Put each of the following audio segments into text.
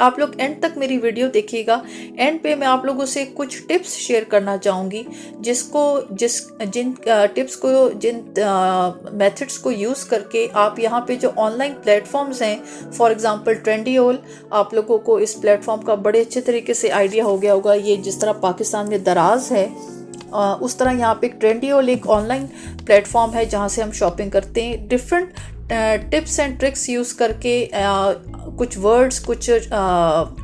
आप लोग एंड तक मेरी वीडियो देखिएगा। एंड पे मैं आप लोगों से कुछ टिप्स शेयर करना चाहूँगी जिन मेथड्स को यूज़ करके आप यहाँ पे जो ऑनलाइन प्लेटफॉर्म्स हैं, फॉर एग्जांपल ट्रेंडियोल, आप लोगों को इस प्लेटफॉर्म का बड़े अच्छे तरीके से आइडिया हो गया होगा। ये जिस तरह पाकिस्तान में दराज है, उस तरह यहाँ पे ट्रेंडियोल एक ऑनलाइन प्लेटफॉर्म है जहाँ से हम शॉपिंग करते हैं। Different tips and tricks use करके कुछ वर्ड्स, कुछ क्या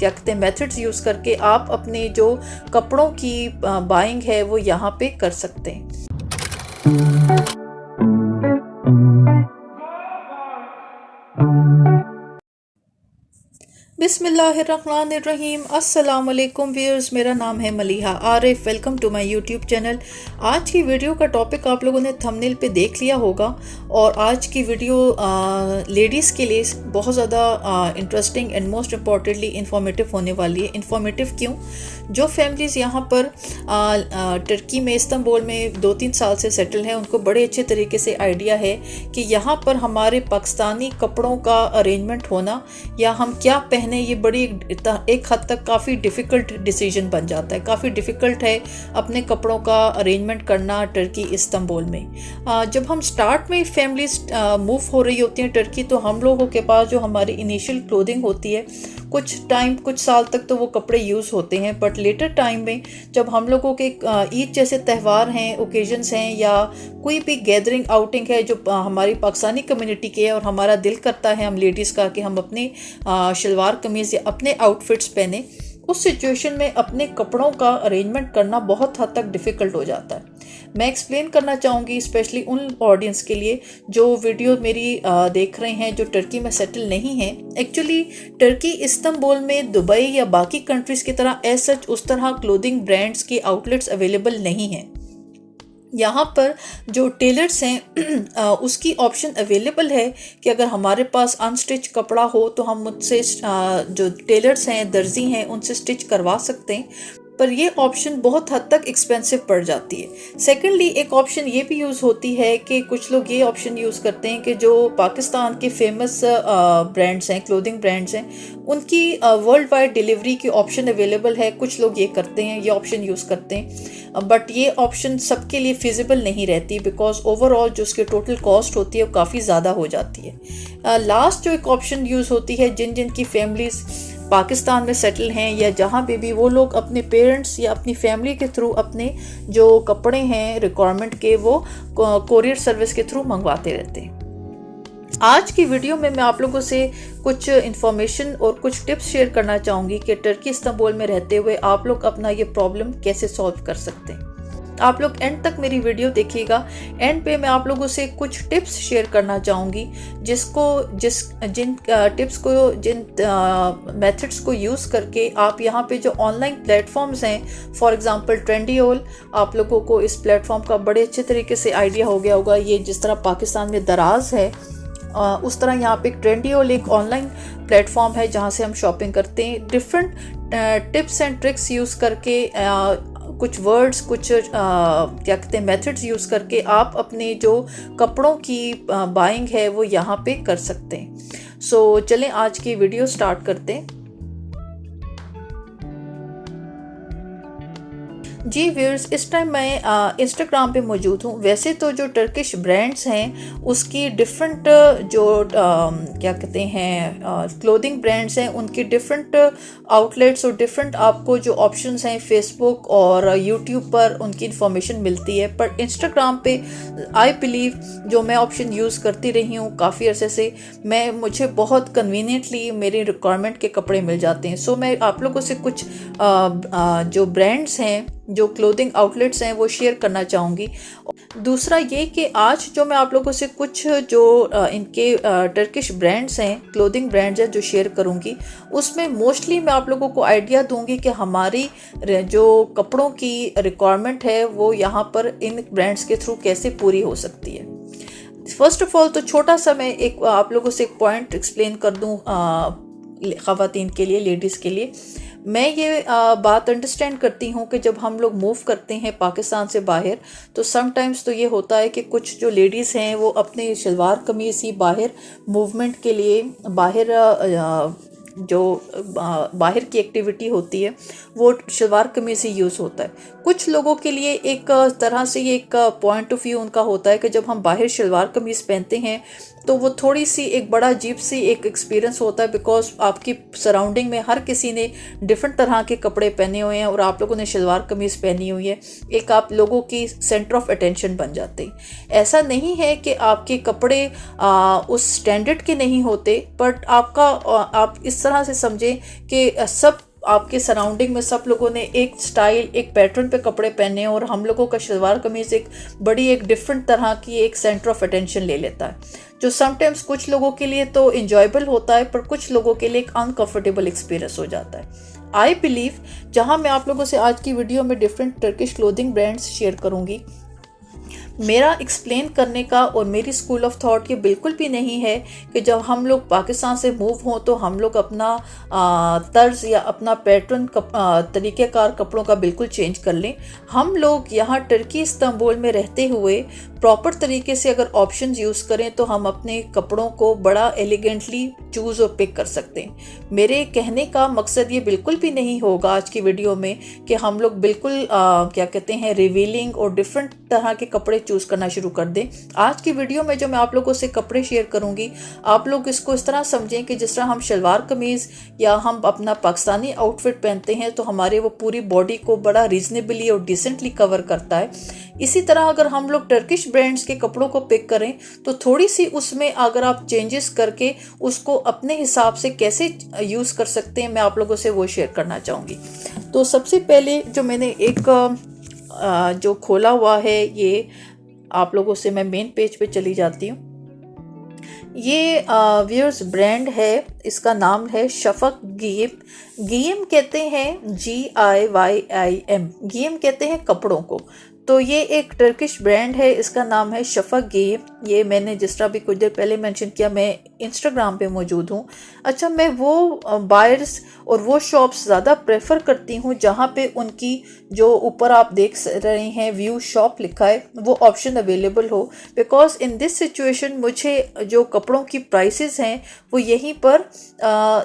कहते हैं मेथड्स यूज़ करके आप अपने जो कपड़ों की बाइंग है वो यहाँ पे कर सकते हैं। बिस्मिल्लाहिर्रहमानिर्रहीम। अस्सलाम वालेकुम व्यूअर्स, मेरा नाम है Maliha Arif. Welcome to my YouTube channel. आज की वीडियो का टॉपिक आप लोगों ने थंबनेल पे देख लिया होगा और आज की वीडियो लेडीज़ के लिए बहुत ज़्यादा interesting and most importantly informative होने वाली है। इंफॉर्मेटिव क्यों? जो फैमिलीज़ यहाँ पर टर्की में, इस्तांबुल में 2-3 साल से सेटल हैं, उनको बड़े अच्छे तरीके से आइडिया है कि यहाँ पर हमारे पाकिस्तानी कपड़ों का अरेंजमेंट होना या हम क्या पहने, ये बड़ी एक हद तक काफ़ी डिफ़िकल्ट डिसीजन बन जाता है। काफ़ी डिफ़िकल्ट है अपने कपड़ों का अरेंजमेंट करना टर्की, इस्तांबुल में। जब हम स्टार्ट में फैमिलीज मूव हो रही होती हैं टर्की, तो हम लोगों के पास जो हमारी इनिशियल क्लोथिंग होती है, कुछ साल तक तो वो कपड़े यूज़ होते हैं, बट लेटर टाइम में जब हम लोगों के ईद जैसे त्यौहार हैं, ओकेजन्स हैं, या कोई भी गैदरिंग आउटिंग है जो हमारी पाकिस्तानी कम्युनिटी के है और हमारा दिल करता है हम लेडीज़ का कि हम अपने शलवार कमीज़ या अपने आउटफिट्स पहने, उस सिचुएशन में अपने कपड़ों का अरेंजमेंट करना बहुत हद तक डिफ़िकल्ट हो जाता है। मैं एक्सप्लेन करना चाहूँगी स्पेशली उन ऑडियंस के लिए जो वीडियो मेरी देख रहे हैं जो टर्की में सेटल नहीं हैं। एक्चुअली टर्की, इस्तांबुल में दुबई या बाकी कंट्रीज़ की तरह एज सच उस तरह क्लोथिंग ब्रांड्स के आउटलेट्स अवेलेबल नहीं हैं। यहाँ पर जो टेलर्स हैं उसकी ऑप्शन अवेलेबल है कि अगर हमारे पास अनस्टिच कपड़ा हो तो हम मुझसे जो टेलर्स हैं, दर्जी हैं, उनसे स्टिच करवा सकते हैं, पर ये ऑप्शन बहुत हद तक एक्सपेंसिव पड़ जाती है। सेकेंडली एक ऑप्शन ये भी यूज़ होती है कि कुछ लोग ये ऑप्शन यूज़ करते हैं कि जो पाकिस्तान के फेमस ब्रांड्स हैं, क्लोथिंग ब्रांड्स हैं, उनकी वर्ल्ड वाइड डिलीवरी की ऑप्शन अवेलेबल है। कुछ लोग ये करते हैं, ये ऑप्शन यूज़ करते हैं, बट ये ऑप्शन सबके लिए फिजिबल नहीं रहती बिकॉज ओवरऑल जो उसकी टोटल कॉस्ट होती है वो काफ़ी ज़्यादा हो जाती है। लास्ट जो एक ऑप्शन यूज़ होती है, जिन की फैमिलीज़ पाकिस्तान में सेटल हैं या जहाँ पे भी, वो लोग अपने पेरेंट्स या अपनी फैमिली के थ्रू अपने जो कपड़े हैं रिक्वायरमेंट के, वो कोरियर सर्विस के थ्रू मंगवाते रहते हैं। आज की वीडियो में मैं आप लोगों से कुछ इन्फॉर्मेशन और कुछ टिप्स शेयर करना चाहूँगी कि टर्की, इस्तांबुल में रहते हुए आप लोग अपना ये प्रॉब्लम कैसे सॉल्व कर सकते हैं। आप लोग एंड तक मेरी वीडियो देखिएगा। एंड पे मैं आप लोगों से कुछ टिप्स शेयर करना चाहूँगी जिन मेथड्स को यूज़ करके आप यहाँ पे जो ऑनलाइन प्लेटफॉर्म्स हैं, फॉर एग्जांपल ट्रेंडियोल, आप लोगों को इस प्लेटफॉर्म का बड़े अच्छे तरीके से आइडिया हो गया होगा। ये जिस तरह पाकिस्तान में दराज है, उस तरह यहाँ पे ट्रेंडियोल एक ऑनलाइन प्लेटफॉर्म है जहाँ से हम शॉपिंग करते हैं। Different tips and tricks use करके कुछ वर्ड्स, कुछ क्या कहते हैं मेथड्स यूज़ करके आप अपने जो कपड़ों की बाइंग है वो यहाँ पे कर सकते हैं। सो चलें आज की वीडियो स्टार्ट करते हैं। जी व्यूअर्स, इस टाइम मैं इंस्टाग्राम पे मौजूद हूँ। वैसे तो जो टर्किश ब्रांड्स हैं उसकी डिफरेंट जो क्या कहते हैं क्लोथिंग ब्रांड्स हैं, उनके डिफरेंट आउटलेट्स और डिफरेंट आपको जो ऑप्शंस हैं फेसबुक और यूट्यूब पर उनकी इन्फॉर्मेशन मिलती है। पर इंस्टाग्राम पे आई बिलीव जो मैं ऑप्शन यूज़ करती रही हूँ काफ़ी अरसे से, मुझे बहुत कन्वीनियंटली मेरी रिक्वायरमेंट के कपड़े मिल जाते हैं। सो मैं आप लोगों से कुछ जो ब्रांड्स हैं, जो क्लोथिंग आउटलेट्स हैं, वो शेयर करना चाहूँगी। दूसरा ये कि आज जो मैं आप लोगों से कुछ जो इनके टर्किश ब्रांड्स हैं, क्लोथिंग ब्रांड्स हैं, जो शेयर करूँगी, उसमें मोस्टली मैं आप लोगों को आइडिया दूँगी कि हमारी जो कपड़ों की रिक्वायरमेंट है वो यहाँ पर इन ब्रांड्स के थ्रू कैसे पूरी हो सकती है। फर्स्ट ऑफ ऑल तो छोटा सा मैं एक आप लोगों से एक पॉइंट एक्सप्लेन कर दूँ ख़वातीन के लिए, लेडीज़ के लिए। मैं ये बात अंडरस्टैंड करती हूँ कि जब हम लोग मूव करते हैं पाकिस्तान से बाहर, तो समटाइम्स तो ये होता है कि कुछ जो लेडीज़ हैं वो अपने शलवार कमीज़ ही बाहर मूवमेंट के लिए, बाहर जो बाहर की एक्टिविटी होती है वो शलवार कमीज़ ही यूज़ होता है। कुछ लोगों के लिए एक तरह से ये एक पॉइंट ऑफ व्यू उनका होता है कि जब हम बाहर शलवार कमीज़ पहनते हैं तो वो थोड़ी सी एक बड़ा अजीब सी एक एक्सपीरियंस होता है, बिकॉज आपकी सराउंडिंग में हर किसी ने डिफरेंट तरह के कपड़े पहने हुए हैं और आप लोगों ने शलवार कमीज़ पहनी हुई है, एक आप लोगों की सेंटर ऑफ अटेंशन बन जाते हैं। ऐसा नहीं है कि आपके कपड़े उस स्टैंडर्ड के नहीं होते, बट आप इस तरह से समझें कि सब आपके सराउंडिंग में सब लोगों ने एक स्टाइल एक पैटर्न पे कपड़े पहने हैं और हम लोगों का शलवार कमीज़ एक बड़ी एक डिफरेंट तरह की एक सेंटर ऑफ अटेंशन ले लेता है, जो समटाइम्स कुछ लोगों के लिए तो इंजॉयबल होता है पर कुछ लोगों के लिए एक अनकंफर्टेबल एक्सपीरियंस हो जाता है। आई बिलीव जहाँ मैं आप लोगों से आज की वीडियो में different Turkish clothing brands share करूँगी, मेरा एक्सप्लेन करने का और मेरी स्कूल ऑफ थॉट ये बिल्कुल भी नहीं है कि जब हम लोग पाकिस्तान से मूव हों तो हम लोग अपना तर्ज या अपना पैटर्न तरीक़ेकार कपड़ों का बिल्कुल चेंज कर लें। हम लोग यहाँ टर्की इस्तांबुल में रहते हुए प्रॉपर तरीके से अगर ऑप्शंस यूज़ करें तो हम अपने कपड़ों को बड़ा एलिगेंटली चूज़ और पिक कर सकते हैं। मेरे कहने का मकसद ये बिल्कुल भी नहीं होगा आज की वीडियो में कि हम लोग बिल्कुल क्या कहते हैं रिवीलिंग और डिफरेंट तरह के कपड़े चूज़ करना शुरू कर दें। आज की वीडियो में जो मैं आप लोगों से कपड़े शेयर करूंगी, आप लोग इसको इस तरह समझें कि जिस तरह हम शलवार कमीज़ या हम अपना पाकिस्तानी आउटफिट पहनते हैं तो हमारे वो पूरी बॉडी को बड़ा रीजनेबली और डिसेंटली कवर करता है। इसी तरह अगर हम लोग टर्किश ब्रांड्स के कपड़ों को पिक करें तो थोड़ी सी उसमें अगर आप चेंजेस करके उसको अपने हिसाब से कैसे यूज़ कर सकते हैं, मैं आप लोगों से वो शेयर करना चाहूँगी। तो सबसे पहले जो मैंने एक जो खोला हुआ है, ये आप लोगों से मैं मेन पेज पे चली जाती हूँ। ये व्यूअर्स ब्रांड है, इसका नाम है शफक गीम। गीम कहते हैं GIYIM, गीम कहते हैं कपड़ों को। तो ये एक टर्किश ब्रांड है, इसका नाम है शफक गीम। ये मैंने जिस तरह भी कुछ देर पहले मेंशन किया, मैं इंस्टाग्राम पे मौजूद हूँ। अच्छा, मैं वो बायर्स और वो शॉप्स ज़्यादा प्रेफर करती हूँ जहाँ पे उनकी जो ऊपर आप देख रहे हैं व्यू शॉप लिखा है वो ऑप्शन अवेलेबल हो, बिकॉज इन दिस सिचुएशन मुझे जो कपड़ों की प्राइसेस हैं वो यहीं पर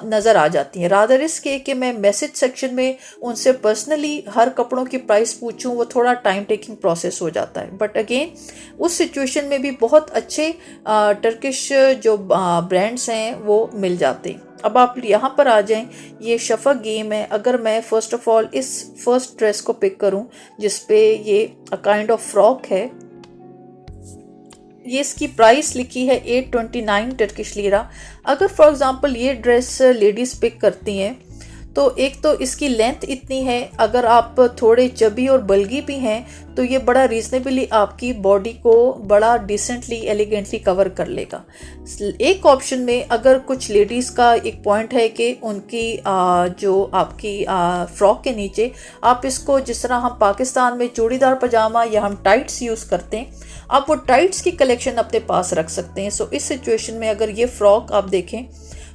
नज़र आ जाती हैं। रादर इसके कि मैं मैसेज सेक्शन में उनसे पर्सनली हर कपड़ों की प्राइस पूछूं, वो थोड़ा टाइम टेकिंग प्रोसेस हो जाता है। बट अगेन उस सिचुएशन में भी बहुत अच्छे टर्किश जो ब्रांड्स हैं वो मिल जाते हैं। अब आप यहाँ पर आ जाएं, ये शफक गीम है। अगर मैं फर्स्ट ऑफ ऑल इस फर्स्ट ड्रेस को पिक करूं जिस पे ये काइंड ऑफ फ्रॉक है, ये इसकी प्राइस लिखी है 829 टर्किश लीरा। अगर फॉर एग्जांपल ये ड्रेस लेडीज़ पिक करती हैं तो एक तो इसकी लेंथ इतनी है, अगर आप थोड़े चबी और बल्गी भी हैं तो ये बड़ा रीजनेबली आपकी बॉडी को बड़ा डिसेंटली एलिगेंटली कवर कर लेगा। एक ऑप्शन में अगर कुछ लेडीज़ का एक पॉइंट है कि उनकी जो आपकी फ्रॉक के नीचे आप इसको जिस तरह हम पाकिस्तान में चूड़ीदार पजामा या हम टाइट्स यूज़ करते हैं, आप वो टाइट्स की कलेक्शन अपने पास रख सकते हैं। सो इस सिचुएशन में अगर ये फ्रॉक आप देखें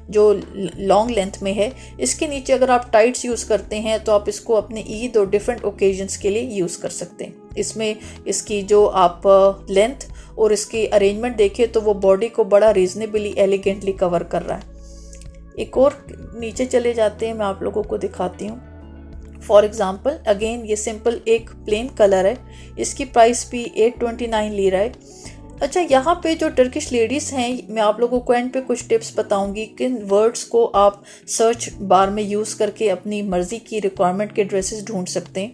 जो लॉन्ग लेंथ में है, इसके नीचे अगर आप टाइट्स यूज़ करते हैं तो आप इसको अपने ईद और डिफरेंट ओकेजन्स के लिए यूज़ कर सकते हैं। इसमें इसकी जो आप लेंथ और इसकी अरेंजमेंट देखें तो वो बॉडी को बड़ा रीजनेबली एलिगेंटली कवर कर रहा है। एक और नीचे चले जाते हैं, मैं आप लोगों को दिखाती हूँ। फॉर एग्ज़ाम्पल अगेन ये सिंपल एक प्लेन कलर है, इसकी प्राइस भी 829 लीरा है। अच्छा, यहाँ पे जो टर्किश लेडीज़ हैं, मैं आप लोगों को एंड पे कुछ टिप्स बताऊंगी किन वर्ड्स को आप सर्च बार में यूज़ करके अपनी मर्ज़ी की रिक्वायरमेंट के ड्रेसेस ढूंढ सकते हैं।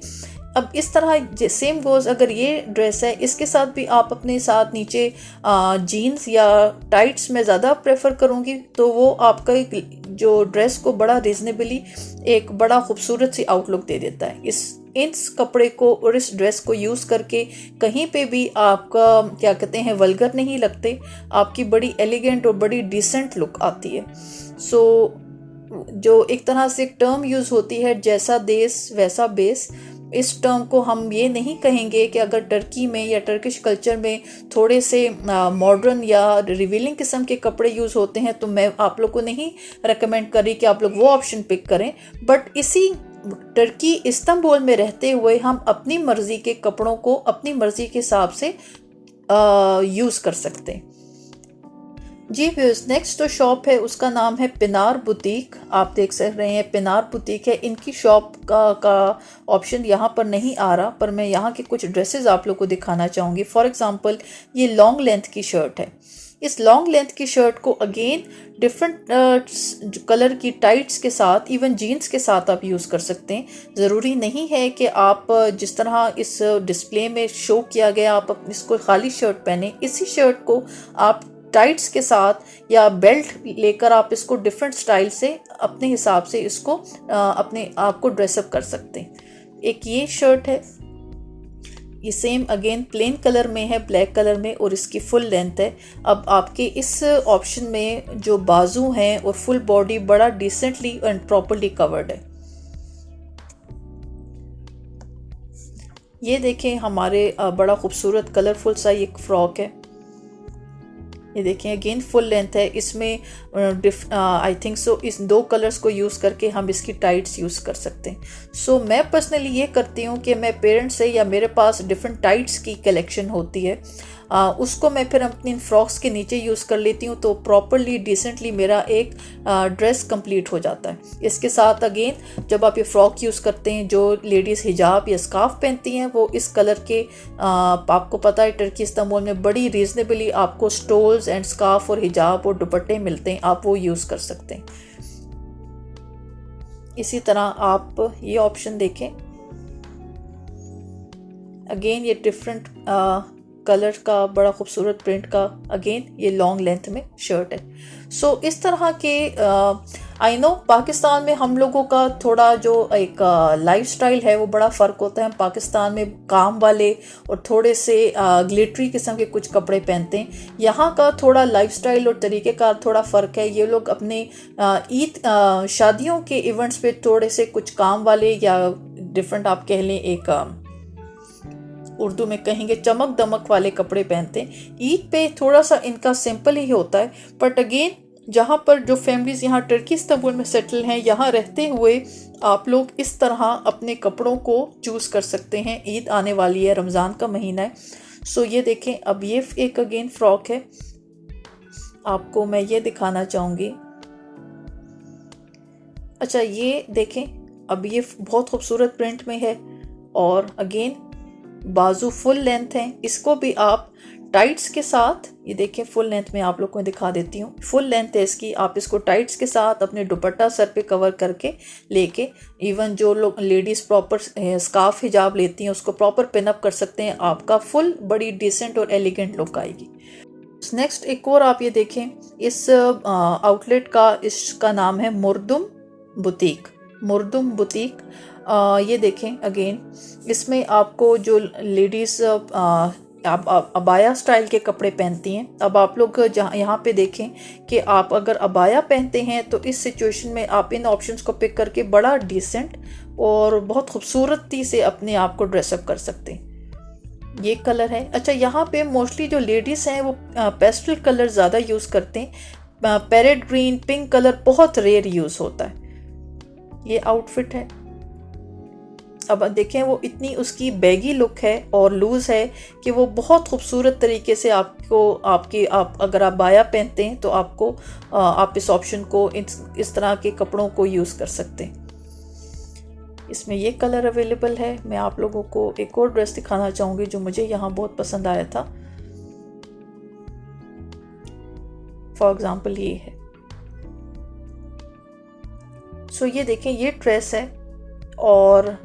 अब इस तरह सेम गोज़, अगर ये ड्रेस है इसके साथ भी आप अपने साथ नीचे जीन्स या टाइट्स में ज़्यादा प्रेफर करूँगी तो वो आपका एक जो ड्रेस को बड़ा रीजनेबली एक बड़ा खूबसूरत सी आउटलुक दे देता है। इस कपड़े को और इस ड्रेस को यूज़ करके कहीं पे भी आपका क्या कहते हैं वल्गर नहीं लगते, आपकी बड़ी एलिगेंट और बड़ी डिसेंट लुक आती है। सो जो एक तरह से एक टर्म यूज़ होती है जैसा देश वैसा बेस, इस टर्म को हम ये नहीं कहेंगे कि अगर टर्की में या टर्किश कल्चर में थोड़े से मॉडर्न या रिवीलिंग किस्म के कपड़े यूज़ होते हैं तो मैं आप लोग को नहीं रेकमेंड कर रही कि आप लोग वो ऑप्शन पिक करें। बट इसी टर्की इस्तांबुल में रहते हुए हम अपनी मर्ज़ी के कपड़ों को अपनी मर्ज़ी के हिसाब से यूज़ कर सकते हैं। जी व्यूअर्स, नेक्स्ट जो शॉप है उसका नाम है पिनार बुटीक। आप देख सक रहे हैं पिनार बुटीक है। इनकी शॉप का ऑप्शन यहाँ पर नहीं आ रहा, पर मैं यहाँ के कुछ ड्रेसेस आप लोग को दिखाना चाहूँगी। फॉर एग्जांपल ये लॉन्ग लेंथ की शर्ट है। इस लॉन्ग लेंथ की शर्ट को अगेन डिफरेंट कलर की टाइट्स के साथ, इवन जीन्स के साथ आप यूज़ कर सकते हैं। ज़रूरी नहीं है कि आप जिस तरह इस डिस्प्ले में शो किया गया आप इसको खाली शर्ट पहने। इसी शर्ट को आप टाइट्स के साथ या बेल्ट लेकर आप इसको डिफरेंट स्टाइल से अपने हिसाब से इसको अपने आप को ड्रेसअप कर सकते हैं। एक ये शर्ट है, ये सेम अगेन प्लेन कलर में है, ब्लैक कलर में, और इसकी फुल लेंथ है। अब आपके इस ऑप्शन में जो बाजू हैं और फुल बॉडी बड़ा डिसेंटली एंड प्रॉपर्ली कवर्ड है। ये देखें हमारे बड़ा खूबसूरत कलरफुल सा एक फ्रॉक है। ये देखें अगेन फुल लेंथ है। इसमें आई थिंक सो इस दो कलर्स को यूज़ करके हम इसकी टाइट्स यूज़ कर सकते हैं। सो मैं पर्सनली ये करती हूँ कि मैं पेरेंट्स से या मेरे पास डिफरेंट टाइट्स की कलेक्शन होती है, उसको मैं फिर अपनी इन फ्रॉक्स के नीचे यूज़ कर लेती हूँ, तो प्रॉपरली डिसेंटली मेरा एक ड्रेस कंप्लीट हो जाता है। इसके साथ अगेन जब आप ये फ्रॉक यूज़ करते हैं, जो लेडीज़ हिजाब या स्कार्फ पहनती हैं वो इस कलर के आपको पता है टर्की इस्तांबुल में बड़ी रीज़नेबली आपको स्टोल्स एंड स्कार्फ और हिजाब और दुपट्टे मिलते हैं, आप वो यूज़ कर सकते हैं। इसी तरह आप ये ऑप्शन देखें, अगेन ये डिफरेंट कलर का बड़ा खूबसूरत प्रिंट का, अगेन ये लॉन्ग लेंथ में शर्ट है। सो इस तरह के आई नो पाकिस्तान में हम लोगों का थोड़ा जो एक लाइफस्टाइल है वो बड़ा फ़र्क होता है। हम पाकिस्तान में काम वाले और थोड़े से ग्लिटरी किस्म के कुछ कपड़े पहनते हैं। यहाँ का थोड़ा लाइफस्टाइल और तरीक़ेकार थोड़ा फ़र्क है। ये लोग अपने ईद शादियों के इवेंट्स पे थोड़े से कुछ काम वाले या डिफरेंट आप कह लें, एक उर्दू में कहेंगे चमक दमक वाले कपड़े पहनते हैं। ईद पे थोड़ा सा इनका सिंपल ही होता है, बट अगेन जहाँ पर जो फैमिलीज़ यहाँ टर्की इस्तांबुल में सेटल हैं, यहाँ रहते हुए आप लोग इस तरह अपने कपड़ों को चूज़ कर सकते हैं। ईद आने वाली है, रमज़ान का महीना है। सो ये देखें, अब ये एक अगेन फ्रॉक है, आपको मैं ये दिखाना चाहूँगी। अच्छा ये देखें, अब ये बहुत खूबसूरत प्रिंट में है और अगेन बाजू फुल लेंथ है। इसको भी आप टाइट्स के साथ, ये देखें फुल लेंथ में आप लोग को दिखा देती हूँ, फुल लेंथ है इसकी। आप इसको टाइट्स के साथ अपने दुपट्टा सर पे कवर करके लेके, इवन जो लोग लेडीज़ प्रॉपर स्कार्फ हिजाब लेती हैं उसको प्रॉपर पिनअप कर सकते हैं। आपका फुल बड़ी डिसेंट और एलिगेंट लुक आएगी। नेक्स्ट एक और आप ये देखें, इस आउटलेट का, इसका नाम है मुर्दुम बुटीक। मुर्दुम बुटीक, ये देखें अगेन इसमें आपको जो लेडीज़ आप अबाया स्टाइल के कपड़े पहनती हैं। अब आप लोग जहाँ यहाँ पे देखें कि आप अगर अबाया पहनते हैं तो इस सिचुएशन में आप इन ऑप्शंस को पिक करके बड़ा डिसेंट और बहुत खूबसूरती से अपने आप को ड्रेसअप कर सकते हैं। ये कलर है। अच्छा यहाँ पे मोस्टली जो लेडीज़ हैं वो पेस्टल कलर ज़्यादा यूज़ करते हैं। पैरेट ग्रीन, पिंक कलर बहुत रेयर यूज़ होता है। ये आउटफिट है। अब देखें वो इतनी उसकी बैगी लुक है और लूज़ है कि वो बहुत खूबसूरत तरीके से आपको आप अगर आप बाया पहनते हैं तो आपको आप इस ऑप्शन को इस तरह के कपड़ों को यूज़ कर सकते हैं। इसमें ये कलर अवेलेबल है। मैं आप लोगों को एक और ड्रेस दिखाना चाहूँगी जो मुझे यहाँ बहुत पसंद आया था। फॉर एग्ज़ाम्पल ये है। सो ये देखें, ये ड्रेस है। और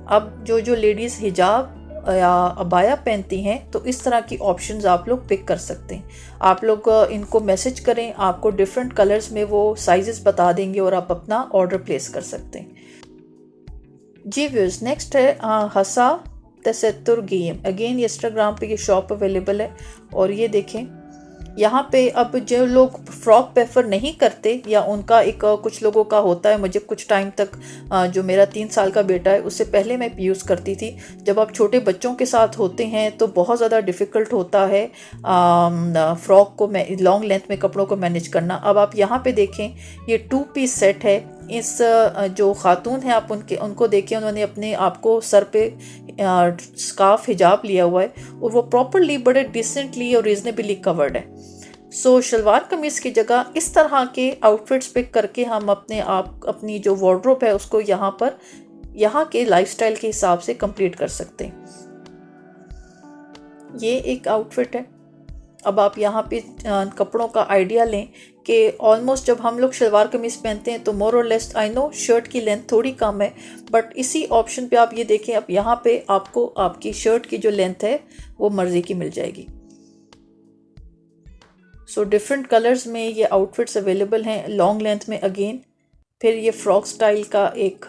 अब जो लेडीज़ हिजाब या अबाया पहनती हैं तो इस तरह की ऑप्शंस आप लोग पिक कर सकते हैं। आप लोग इनको मैसेज करें, आपको डिफरेंट कलर्स में वो साइजेस बता देंगे और आप अपना ऑर्डर प्लेस कर सकते हैं। जी व्यूअर्स, नेक्स्ट है हसा तसत्तुर गेम। अगेन इंस्टाग्राम पे ये शॉप अवेलेबल है। और ये देखें यहाँ पे अब जो लोग फ्रॉक प्रेफर नहीं करते या उनका एक कुछ लोगों का होता है, मुझे कुछ टाइम तक जो मेरा 3 साल का बेटा है उससे पहले मैं यूज़ करती थी। जब आप छोटे बच्चों के साथ होते हैं तो बहुत ज़्यादा डिफ़िकल्ट होता है फ़्रॉक को लॉन्ग लेंथ में कपड़ों को मैनेज करना। अब आप यहाँ पे देखें, ये 2 पीस सेट है। इस जो ख़ातून है आप उनको देखें, उन्होंने अपने आप को सर पे स्कार्फ हिजाब लिया हुआ है और वो प्रॉपरली बड़े डिसेंटली और रीज़नेबली कवर्ड है। सो शलवार कमीज़ की जगह इस तरह के आउटफिट्स पिक करके हम अपनी जो वार्डरोब है उसको यहाँ के लाइफस्टाइल के हिसाब से कंप्लीट कर सकते हैं। ये एक आउटफिट है। अब आप यहाँ पे कपड़ों का आइडिया लें कि ऑलमोस्ट जब हम लोग शलवार कमीज़ पहनते हैं तो मोर और लेस, आई नो शर्ट की लेंथ थोड़ी कम है, बट इसी ऑप्शन पे आप ये देखें, अब यहाँ पे आपको आपकी शर्ट की जो लेंथ है वो मर्ज़ी की मिल जाएगी। सो डिफरेंट कलर्स में ये आउटफिट्स अवेलेबल हैं, लॉन्ग लेंथ में अगेन। फिर ये फ्रॉक स्टाइल का एक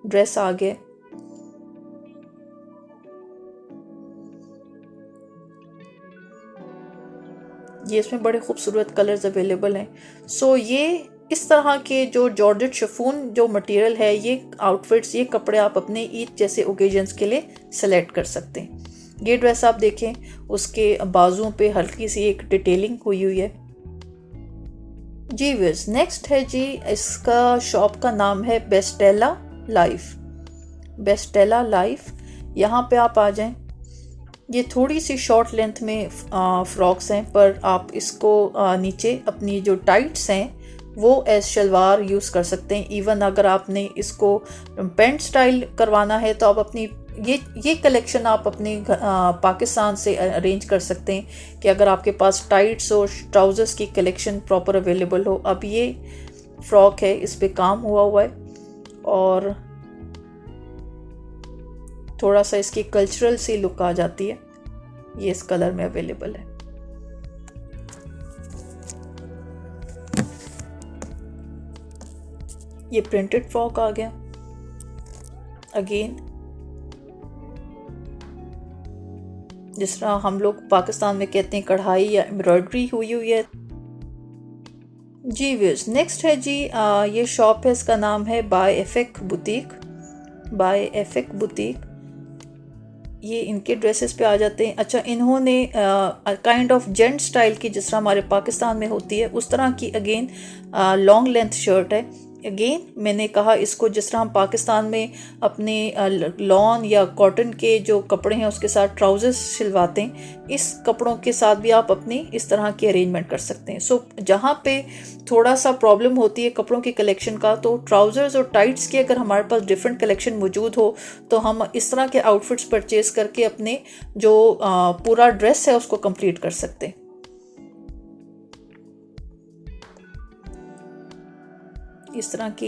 ड्रेस आ गया। ये इसमें बड़े खूबसूरत कलर्स अवेलेबल हैं। सो ये इस तरह के जो जॉर्जेट शिफॉन जो मटेरियल है, ये आउटफिट्स, ये कपड़े आप अपने ईद जैसे ओकेजन्स के लिए सेलेक्ट कर सकते हैं। ये ड्रेस आप देखें, उसके बाजुओं पे हल्की सी एक डिटेलिंग हुई है। जी विज, नेक्स्ट है जी, इसका शॉप का नाम है बेस्टेला लाइफ। बेस्टेला लाइफ, यहाँ पे आप आ जाएं। ये थोड़ी सी शॉर्ट लेंथ में फ्रॉक्स हैं, पर आप इसको नीचे अपनी जो टाइट्स हैं वो एज शलवार यूज़ कर सकते हैं। इवन अगर आपने इसको पैंट स्टाइल करवाना है तो आप अपनी ये कलेक्शन आप अपने पाकिस्तान से अरेंज कर सकते हैं कि अगर आपके पास टाइट्स और ट्राउज़र्स की कलेक्शन प्रॉपर अवेलेबल हो। अब ये फ्रॉक है, इस पे काम हुआ है और थोड़ा सा इसकी कल्चरल सी लुक आ जाती है। ये इस कलर में अवेलेबल है। ये प्रिंटेड फ्रॉक आ गया। अगेन जिस तरह हम लोग पाकिस्तान में कहते हैं कढ़ाई या एम्ब्रॉयडरी हुई है। जी व्यूअर्स, नेक्स्ट है जी, ये शॉप है, इसका नाम है बाय एफेक बुटीक। बाय एफेक बुटीक, ये इनके ड्रेसेस पे आ जाते हैं। अच्छा, इन्होंने काइंड ऑफ जेंट स्टाइल की, जिस तरह हमारे पाकिस्तान में होती है उस तरह की अगेन लॉन्ग लेंथ शर्ट है। अगेन मैंने कहा, इसको जिस तरह हम पाकिस्तान में अपने लॉन या कॉटन के जो कपड़े हैं उसके साथ ट्राउज़र्स सिलवाते हैं, इस कपड़ों के साथ भी आप अपनी इस तरह की अरेंजमेंट कर सकते हैं। सो जहाँ पे थोड़ा सा प्रॉब्लम होती है कपड़ों की कलेक्शन का, तो ट्राउज़र्स और टाइट्स की अगर हमारे पास डिफरेंट कलेक्शन मौजूद हो तो हम इस तरह के आउटफिट्स परचेज करके अपने जो पूरा ड्रेस है उसको कंप्लीट कर सकते हैं। इस तरह की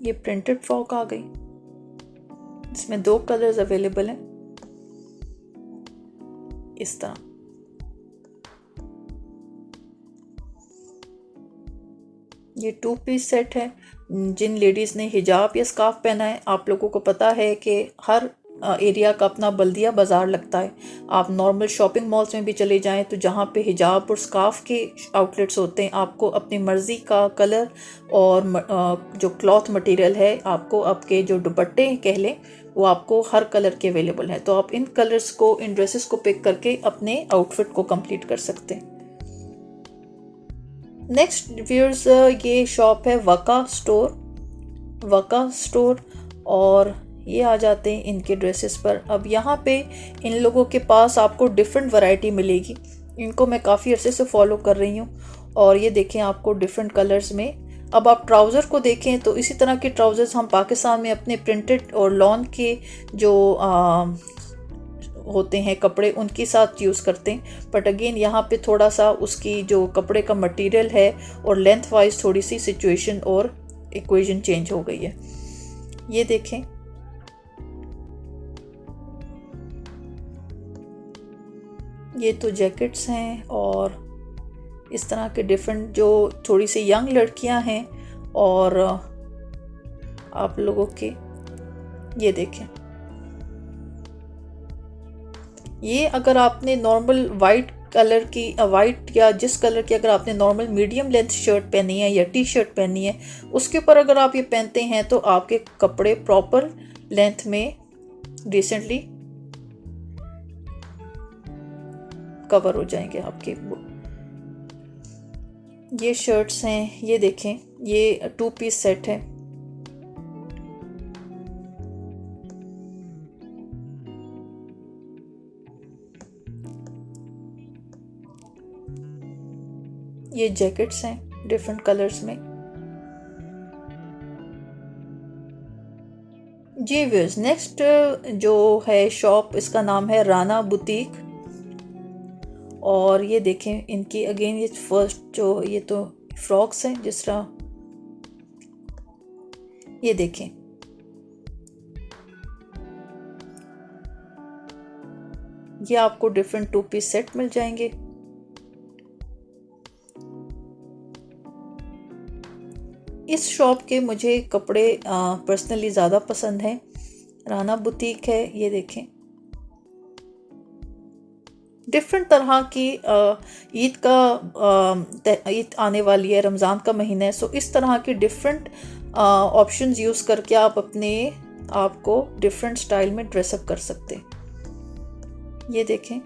ये प्रिंटेड फ्रॉक आ गई। इसमें 2 कलर्स अवेलेबल हैं। इस तरह ये 2 पीस सेट है। जिन लेडीज़ ने हिजाब या स्कार्फ पहना है, आप लोगों को पता है कि हर एरिया का अपना बल्दिया बाज़ार लगता है। आप नॉर्मल शॉपिंग मॉल्स में भी चले जाएं तो जहाँ पे हिजाब और स्कार्फ के आउटलेट्स होते हैं, आपको अपनी मर्ज़ी का कलर और जो क्लॉथ मटेरियल है, आपको आपके जो दुपट्टे कह लें, वो आपको हर कलर के अवेलेबल हैं। तो आप इन कलर्स को, इन ड्रेसेस को पिक करके अपने आउटफिट को कंप्लीट कर सकते हैं। नेक्स्ट व्यूअर्स, ये शॉप है वका स्टोर। वका स्टोर, और ये आ जाते हैं इनके ड्रेसेस पर। अब यहाँ पे इन लोगों के पास आपको डिफरेंट वैरायटी मिलेगी। इनको मैं काफ़ी अरसे से फॉलो कर रही हूँ, और ये देखें आपको डिफरेंट कलर्स में। अब आप ट्राउज़र को देखें तो इसी तरह के ट्राउज़र्स हम पाकिस्तान में अपने प्रिंटेड और लॉन के जो होते हैं कपड़े, उनके साथ यूज़ करते हैं। बट अगेन यहाँ पे थोड़ा सा उसकी जो कपड़े का मटेरियल है और लेंथ वाइज थोड़ी सी सिचुएशन और इक्वेशन चेंज हो गई है। ये देखें, ये तो जैकेट्स हैं, और इस तरह के डिफरेंट जो थोड़ी सी यंग लड़कियां हैं, और आप लोगों के ये देखें, ये अगर आपने नॉर्मल वाइट कलर की, वाइट या जिस कलर की अगर आपने नॉर्मल मीडियम लेंथ शर्ट पहनी है या टी शर्ट पहनी है, उसके ऊपर अगर आप ये पहनते हैं तो आपके कपड़े प्रॉपर लेंथ में रिसेंटली कवर हो जाएंगे आपके। ये शर्ट्स हैं, ये देखें, ये 2 पीस सेट है। ये जैकेट्स हैं डिफरेंट कलर्स में। जी व्यूअर्स, नेक्स्ट जो है शॉप, इसका नाम है राना बुटीक। और ये देखें इनकी अगेन ये फर्स्ट जो ये तो फ्रॉक्स हैं जिस तरह ये देखें, ये आपको डिफरेंट 2 पीस सेट मिल जाएंगे। इस शॉप के मुझे कपड़े पर्सनली ज़्यादा पसंद हैं। राना बुटीक है, ये देखें डिफरेंट तरह की ईद आने वाली है, रमज़ान का महीना है, सो इस तरह की डिफरेंट ऑप्शंस यूज़ करके आप अपने आप को डिफरेंट स्टाइल में ड्रेसअप कर सकते हैं। ये देखें,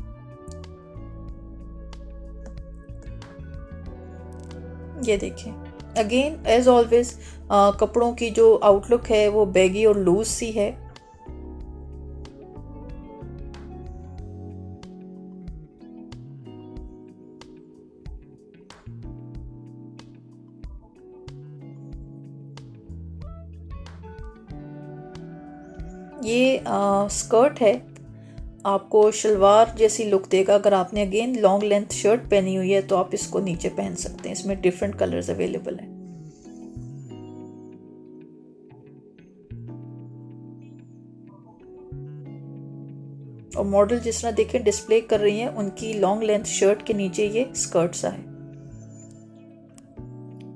ये देखें अगेन एज ऑलवेज कपड़ों की जो आउटलुक है वो बैगी और लूज सी है। ये स्कर्ट है, आपको शलवार जैसी लुक देगा। अगर आपने अगेन लॉन्ग लेंथ शर्ट पहनी हुई है तो आप इसको नीचे पहन सकते हैं। इसमें डिफरेंट कलर्स अवेलेबल हैं। और मॉडल जिस तरह देखें डिस्प्ले कर रही हैं, उनकी लॉन्ग लेंथ शर्ट के नीचे ये स्कर्ट सा है।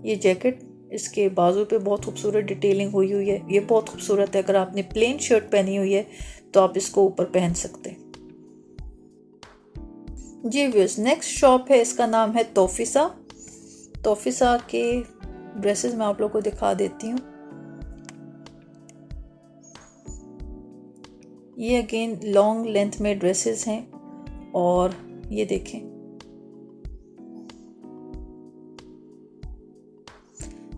ये जैकेट, इसके बाजू पे बहुत खूबसूरत डिटेलिंग हुई हुई है, ये बहुत खूबसूरत है। अगर आपने प्लेन शर्ट पहनी हुई है तो आप इसको ऊपर पहन सकते हैं। जी व्यूअर्स, नेक्स्ट शॉप है, इसका नाम है तोफिसा। तोफिसा के ड्रेसेस मैं आप लोगों को दिखा देती हूँ। ये अगेन लॉन्ग लेंथ में ड्रेसेस हैं और ये देखें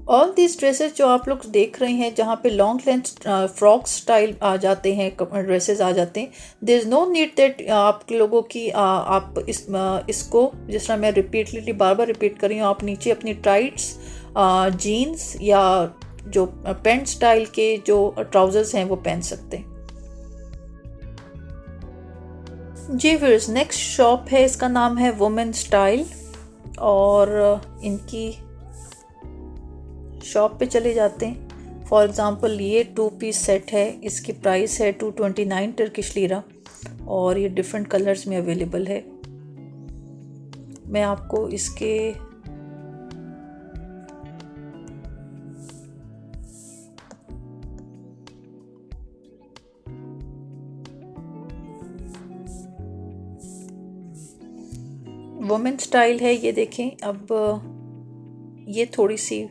ऑल दीज ड्रेसेस जो आप लोग देख रहे हैं, जहाँ पे लॉन्ग लेंथ फ्रॉक स्टाइल आ जाते हैं, ड्रेसेस आ जाते हैं, there is no need that आप लोगों की आप इसको जिस तरह मैं रिपीटली बार बार रिपीट कर रही हूँ, आप नीचे अपनी टाइट्स, जीन्स या जो पेंट स्टाइल के जो ट्राउजर्स हैं वो पहन सकते हैं। जी व्यूअर्स, नेक्स्ट शॉप है, इसका नाम है वुमेन स्टाइल। और इनकी शॉप पे चले जाते हैं। फॉर एग्ज़ाम्पल ये 2 पीस सेट है, इसकी प्राइस है 229 टर्किश लीरा और ये डिफरेंट कलर्स में अवेलेबल है। मैं आपको इसके वुमेन स्टाइल है, ये देखें। अब ये थोड़ी सी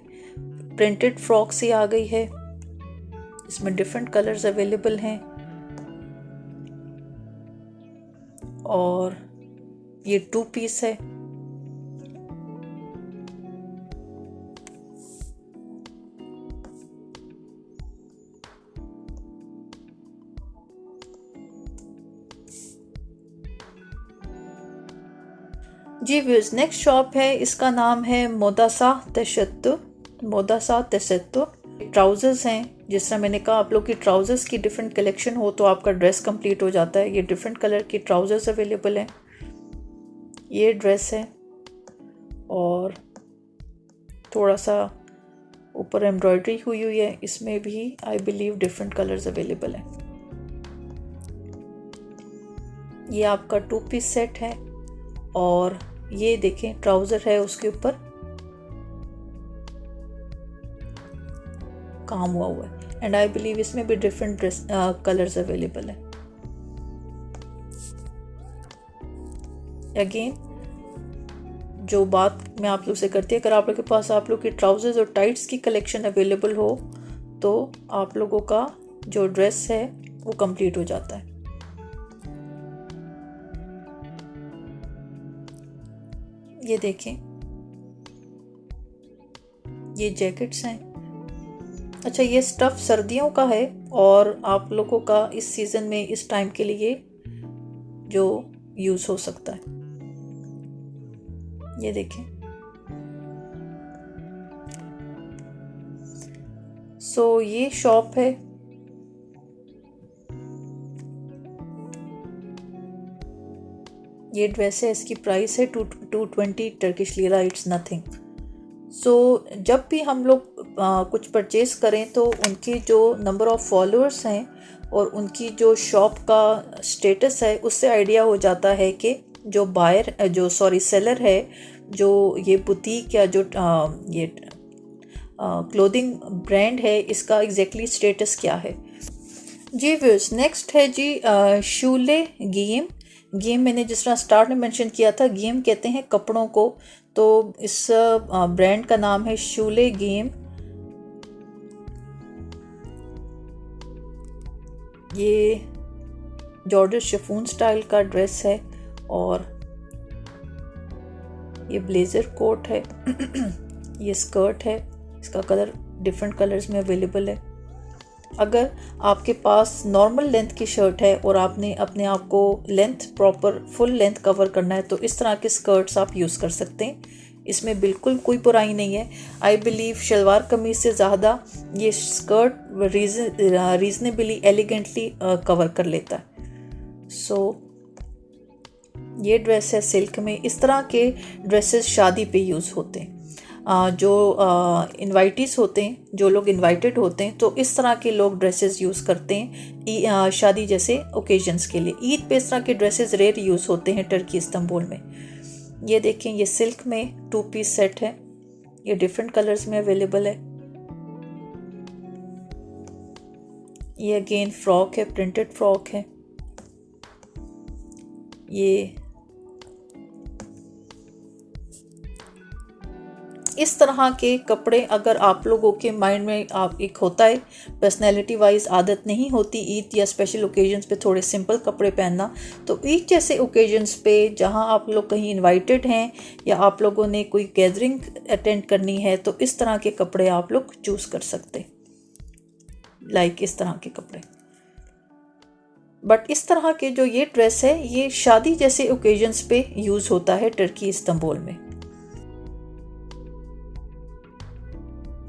प्रिंटेड फ्रॉक सी आ गई है, इसमें डिफरेंट कलर्स अवेलेबल हैं और ये 2 पीस है। जी व्यूअर्स, नेक्स्ट शॉप है, इसका नाम है मोदासा तशत्तु। मोदासा तशत्तु ट्राउजर्स हैं। जिस तरह मैंने कहा, आप लोग की ट्राउजर्स की डिफरेंट कलेक्शन हो तो आपका ड्रेस कंप्लीट हो जाता है। ये डिफरेंट कलर की ट्राउजर्स अवेलेबल हैं। ये ड्रेस है और थोड़ा सा ऊपर एम्ब्रॉयडरी हुई हुई है, इसमें भी I believe different colours available हैं। ये आपका 2 पीस सेट है और ये देखें ट्राउज़र है, उसके ऊपर काम हुआ है एंड आई बिलीव इसमें भी डिफरेंट कलर्स अवेलेबल है। अगेन जो बात मैं आप लोग से करती है, अगर आप लोग के पास आप लोग की ट्राउजर्स और टाइट्स की कलेक्शन अवेलेबल हो तो आप लोगों का जो ड्रेस है वो कंप्लीट हो जाता है। ये देखें, ये जैकेट्स हैं। अच्छा, ये स्टफ़ सर्दियों का है और आप लोगों का इस सीज़न में इस टाइम के लिए जो यूज़ हो सकता है। ये देखें, सो ये शॉप है। ये ड्रेस है, इसकी प्राइस है 220 टर्किश लीरा, इट्स नथिंग। सो जब भी हम लोग कुछ परचेज़ करें तो उनकी जो नंबर ऑफ़ फॉलोअर्स हैं और उनकी जो शॉप का स्टेटस है उससे आइडिया हो जाता है कि जो सेलर है, जो ये बुटीक या जो ये क्लोथिंग ब्रांड है, इसका एग्जैक्टली स्टेटस क्या है। जी व्यूअर्स, नेक्स्ट है जी शूले गेम। गेम मैंने जिस तरह स्टार्ट में मेंशन किया था, गेम कहते हैं कपड़ों को, तो इस ब्रांड का नाम है शूले गेम। ये जॉर्जेट शिफॉन स्टाइल का ड्रेस है और ये ब्लेज़र कोट है। ये स्कर्ट है, इसका कलर डिफरेंट कलर्स में अवेलेबल है। अगर आपके पास नॉर्मल लेंथ की शर्ट है और आपने अपने आप को length proper full length cover करना है तो इस तरह के स्कर्ट्स आप यूज़ कर सकते हैं। इसमें बिल्कुल कोई बुराई नहीं है। आई बिलीव शलवार कमीज से ज़्यादा ये स्कर्ट रीजनेबली एलिगेंटली कवर कर लेता है। सो ये ड्रेस है सिल्क में। इस तरह के ड्रेसेस शादी पे यूज़ होते हैं। जो इनवाइटीज़ होते हैं, जो लोग इनवाइटेड होते हैं, तो इस तरह के लोग ड्रेसेस यूज़ करते हैं शादी जैसे ओकेजन्स के लिए। ईद पे इस तरह के ड्रेसेस रेयर यूज़ होते हैं टर्की इस्तांबुल में। ये देखें, ये सिल्क में 2 पीस सेट है, ये डिफरेंट कलर्स में अवेलेबल है। ये अगेन फ्रॉक है, प्रिंटेड फ्रॉक है। ये इस तरह के कपड़े अगर आप लोगों के माइंड में आप एक होता है पर्सनैलिटी वाइज आदत नहीं होती ईद या स्पेशल ओकेजन्स पे थोड़े सिंपल कपड़े पहनना, तो ईद जैसे ओकेजन्स पे जहां आप लोग कहीं इनवाइटेड हैं या आप लोगों ने कोई गैदरिंग अटेंड करनी है तो इस तरह के कपड़े आप लोग चूज़ कर सकते, लाइक इस तरह के कपड़े। बट इस तरह के जो ये ड्रेस है ये शादी जैसे ओकेजन्स पे यूज़ होता है टर्की इस्तांबुल में।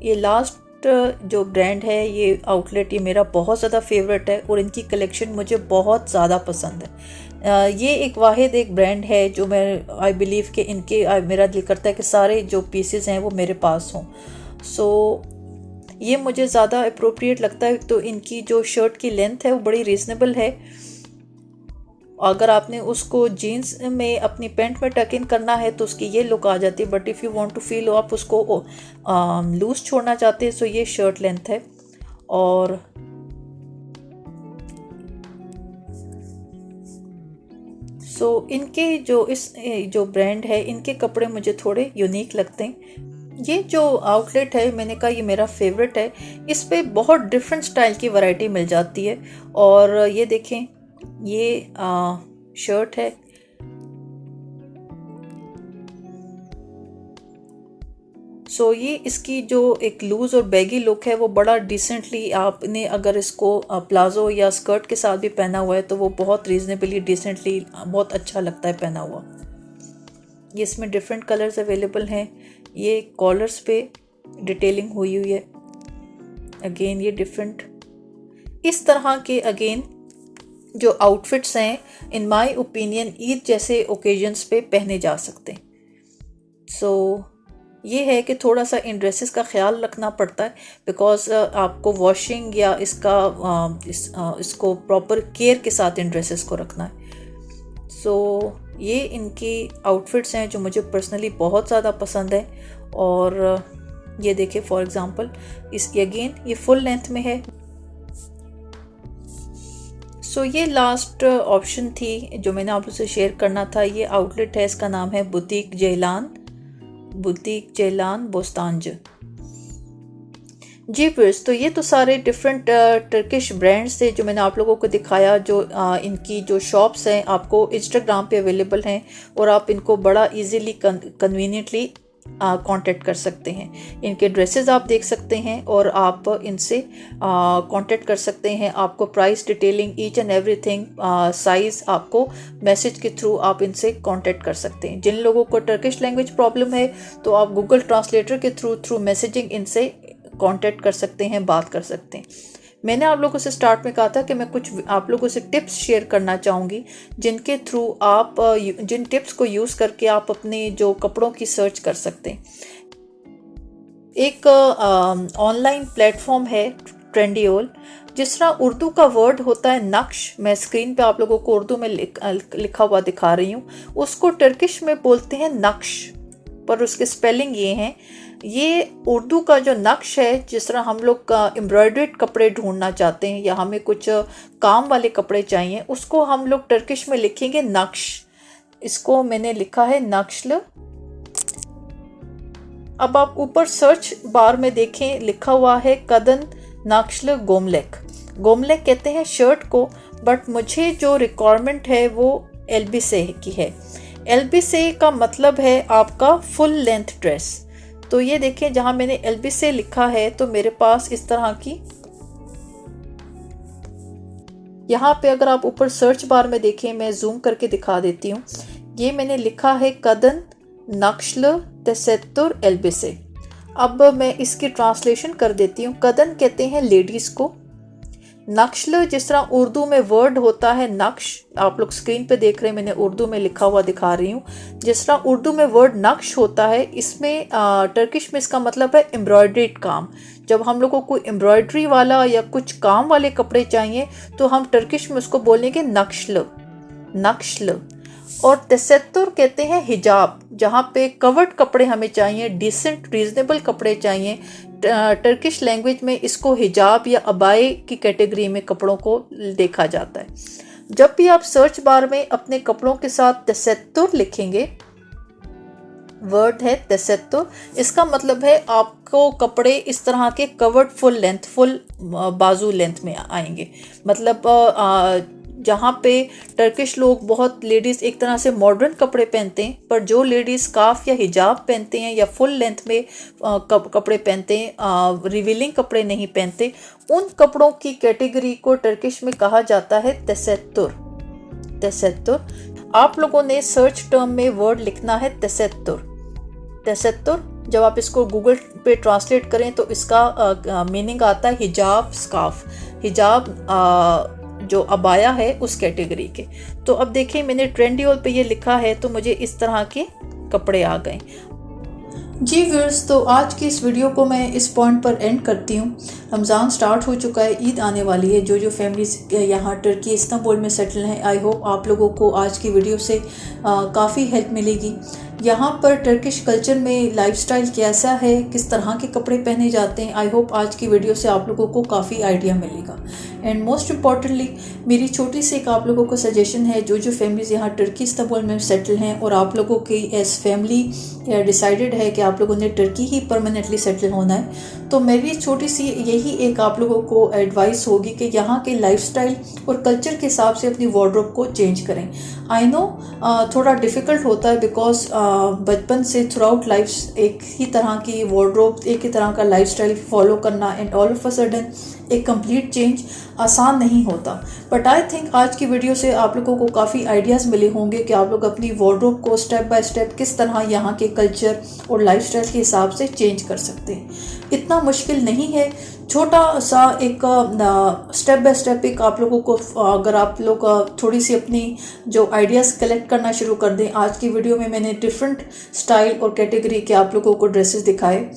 ये लास्ट जो ब्रांड है, ये आउटलेट, ये मेरा बहुत ज़्यादा फेवरेट है और इनकी कलेक्शन मुझे बहुत ज़्यादा पसंद है। ये एक वाहिद एक ब्रांड है जो मैं आई बिलीव कि इनके मेरा दिल करता है कि सारे जो पीसेस हैं वो मेरे पास हों। सो ये मुझे ज़्यादा अप्रोप्रिएट लगता है। तो इनकी जो शर्ट की लेंथ है वो बड़ी रीज़नेबल है। अगर आपने उसको जीन्स में अपनी पैंट में टक इन करना है तो उसकी ये लुक आ जाती है। But if you want to feel आप उसको लूज छोड़ना चाहते हैं, सो ये शर्ट लेंथ है। और सो इनके जो ब्रांड है, इनके कपड़े मुझे थोड़े यूनिक लगते हैं। ये जो आउटलेट है, मैंने कहा ये मेरा फेवरेट है। इस पे बहुत डिफरेंट स्टाइल की वैरायटी मिल जाती है। और ये देखें, ये शर्ट है। सो ये इसकी जो एक लूज़ और बैगी लुक है वो बड़ा डिसेंटली, आपने अगर इसको प्लाजो या स्कर्ट के साथ भी पहना हुआ है तो वो बहुत रीजनेबली डिसेंटली बहुत अच्छा लगता है पहना हुआ। ये इसमें डिफरेंट कलर्स अवेलेबल हैं। ये कॉलर्स पे डिटेलिंग हुई हुई है। अगेन ये डिफरेंट इस तरह के अगेन जो आउटफिट्स हैं, इन माय ओपिनियन ईद जैसे ओकेजन्स पे पहने जा सकते हैं। सो ये है कि थोड़ा सा इन ड्रेसेस का ख्याल रखना पड़ता है बिकॉज आपको वॉशिंग या इसको प्रॉपर केयर के साथ इन ड्रेसेस को रखना है। सो ये इनकी आउटफिट्स हैं जो मुझे पर्सनली बहुत ज़्यादा पसंद है। और ये देखिए फॉर एग्ज़ाम्पल इसकी अगेन ये फुल लेंथ में है। सो ये लास्ट ऑप्शन थी जो मैंने आप लोगों से शेयर करना था। ये आउटलेट है, इसका नाम है बुटीक जैलान बोस्तांज। जी फ्रेंड्स, तो ये तो सारे डिफरेंट टर्किश ब्रांड्स थे जो मैंने आप लोगों को दिखाया। जो इनकी जो शॉप्स हैं आपको इंस्टाग्राम पे अवेलेबल हैं और आप इनको बड़ा इजीली कन्वीनियंटली कांटेक्ट कर सकते हैं। इनके ड्रेसेस आप देख सकते हैं और आप इनसे कांटेक्ट कर सकते हैं। आपको price detailing each and everything, size आपको मैसेज के थ्रू आप इनसे कांटेक्ट कर सकते हैं। जिन लोगों को टर्किश लैंग्वेज प्रॉब्लम है तो आप गूगल ट्रांसलेटर के थ्रू मैसेजिंग इनसे कांटेक्ट कर सकते हैं, बात कर सकते हैं। मैंने आप लोगों से स्टार्ट में कहा था कि मैं कुछ आप लोगों से टिप्स शेयर करना चाहूँगी जिनके थ्रू आप जिन टिप्स को यूज़ करके आप अपने जो कपड़ों की सर्च कर सकते हैं। एक ऑनलाइन प्लेटफॉर्म है ट्रेंडियोल। जिस तरह उर्दू का वर्ड होता है नक्श, मैं स्क्रीन पे आप लोगों को उर्दू में लिखा हुआ दिखा रही हूँ, उसको टर्किश में बोलते हैं नक्श, पर उसके स्पेलिंग ये हैं। ये उर्दू का जो नक्श है, जिस तरह हम लोग एम्ब्रॉयडर्ड कपड़े ढूंढना चाहते हैं या हमें कुछ काम वाले कपड़े चाहिए, उसको हम लोग टर्किश में लिखेंगे नक्श। इसको मैंने लिखा है नक्शल। अब आप ऊपर सर्च बार में देखें, लिखा हुआ है कदन नक्शल गोमलेक। गोमलेक कहते हैं शर्ट को, बट मुझे जो रिक्वायरमेंट है वो एल्बिसे की है। एल्बिसे का मतलब है आपका फुल लेंथ ड्रेस। तो ये देखें, जहां मैंने एल्बिसे लिखा है तो मेरे पास इस तरह की, यहाँ पे अगर आप ऊपर सर्च बार में देखें, मैं जूम करके दिखा देती हूँ। ये मैंने लिखा है कदन नक्शल तसेत्तुर एल्बिसे। अब मैं इसकी ट्रांसलेशन कर देती हूँ। कदन कहते हैं लेडीज़ को, नक्शल जिस तरह उर्दू में वर्ड होता है नक्श, आप लोग स्क्रीन पे देख रहे हैं, मैंने उर्दू में लिखा हुआ दिखा रही हूँ। जिस तरह उर्दू में वर्ड नक्श होता है, इसमें टर्किश में इसका मतलब है एम्ब्रॉयडर्ड काम। जब हम लोगों को एम्ब्रॉयडरी वाला या कुछ काम वाले कपड़े चाहिए तो हम टर्किश में उसको बोलेंगे नक्शल, नक्शल। और तसत्तुर कहते हैं हिजाब, जहाँ पे कवर्ड कपड़े हमें चाहिए, डिसेंट रीजनेबल कपड़े चाहिए। टर्किश लैंग्वेज में इसको हिजाब या अबाए की कैटेगरी में कपड़ों को देखा जाता है। जब भी आप सर्च बार में अपने कपड़ों के साथ तसत्तुर लिखेंगे, वर्ड है तसत्तुर, इसका मतलब है आपको कपड़े इस तरह के कवर्ड फुल लेंथ, फुल बाजू लेंथ में आएंगे। मतलब जहाँ पे टर्किश लोग, बहुत लेडीज़ एक तरह से मॉडर्न कपड़े पहनते हैं, पर जो लेडीज़ स्कार्फ या हिजाब पहनते हैं या फुल लेंथ में कपड़े पहनते हैं, रिवीलिंग कपड़े नहीं पहनते, उन कपड़ों की कैटेगरी को टर्किश में कहा जाता है तसत्तुर, तसत्तुर। आप लोगों ने सर्च टर्म में वर्ड लिखना है तसत्तुर, तसत्तुर। जब आप इसको गूगल पे ट्रांसलेट करें तो इसका मीनिंग आता है हिजाब, स्कार्फ, हिजाब जो अबाया है उस कैटेगरी के। तो अब देखिए, मैंने ट्रेंडियोल पे ये लिखा है तो मुझे इस तरह के कपड़े आ गए। जी व्यूअर्स, तो आज की इस वीडियो को मैं इस पॉइंट पर एंड करती हूँ। रमज़ान स्टार्ट हो चुका है, ईद आने वाली है। जो फैमिलीज यहाँ टर्की इस्तांबुल में सेटल हैं, आई होप आप लोगों को आज की वीडियो से काफ़ी हेल्प मिलेगी। यहाँ पर टर्किश कल्चर में लाइफस्टाइल कैसा है, किस तरह के कपड़े पहने जाते हैं, आई होप आज की वीडियो से आप लोगों को काफ़ी आइडिया मिलेगा। एंड मोस्ट इम्पॉर्टेंटली मेरी छोटी सी एक आप लोगों को सजेशन है, जो फैमिलीज़ यहाँ टर्की इस्तांबुल में सेटल हैं और आप लोगों की एज फैमिली डिसाइडेड है कि आप लोगों ने टर्की ही परमानेंटली सेटल होना है, तो मेरी छोटी सी यही एक आप लोगों को एडवाइस होगी कि यहाँ के लाइफस्टाइल और कल्चर के हिसाब से अपनी वार्डरोब को चेंज करें। आई नो थोड़ा डिफ़िकल्ट होता है, बिकॉज बचपन से थ्रू आउट लाइफ एक ही तरह की वार्डरोब, एक ही तरह का लाइफस्टाइल फॉलो करना and all of a sudden एक कंप्लीट चेंज आसान नहीं होता। बट आई थिंक आज की वीडियो से आप लोगों को काफ़ी आइडियाज़ मिले होंगे कि आप लोग अपनी वार्डरोब को स्टेप बाय स्टेप किस तरह यहाँ के कल्चर और लाइफस्टाइल के हिसाब से चेंज कर सकते हैं। इतना मुश्किल नहीं है, छोटा सा एक स्टेप बाय स्टेप एक आप लोगों को, अगर आप लोग थोड़ी सी अपनी जो आइडियाज़ कलेक्ट करना शुरू कर दें। आज की वीडियो में मैंने डिफरेंट स्टाइल और कैटेगरी के आप लोगों को ड्रेसेस दिखाए।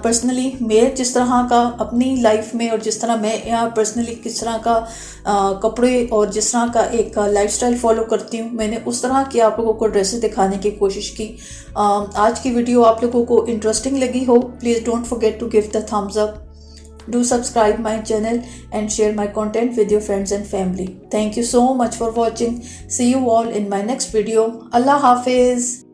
पर्सनली मैं जिस तरह का अपनी लाइफ में और जिस तरह मैं यहाँ पर्सनली किस तरह का कपड़े और जिस तरह का एक लाइफस्टाइल फॉलो करती हूँ, मैंने उस तरह की आप लोगों को ड्रेसेस दिखाने की कोशिश की। आज की वीडियो आप लोगों को इंटरेस्टिंग लगी हो, please don't forget to give the thumbs up, do subscribe my channel and share my content with your friends and family. Thank you so much for watching. See you all in my next video. Allah Hafiz.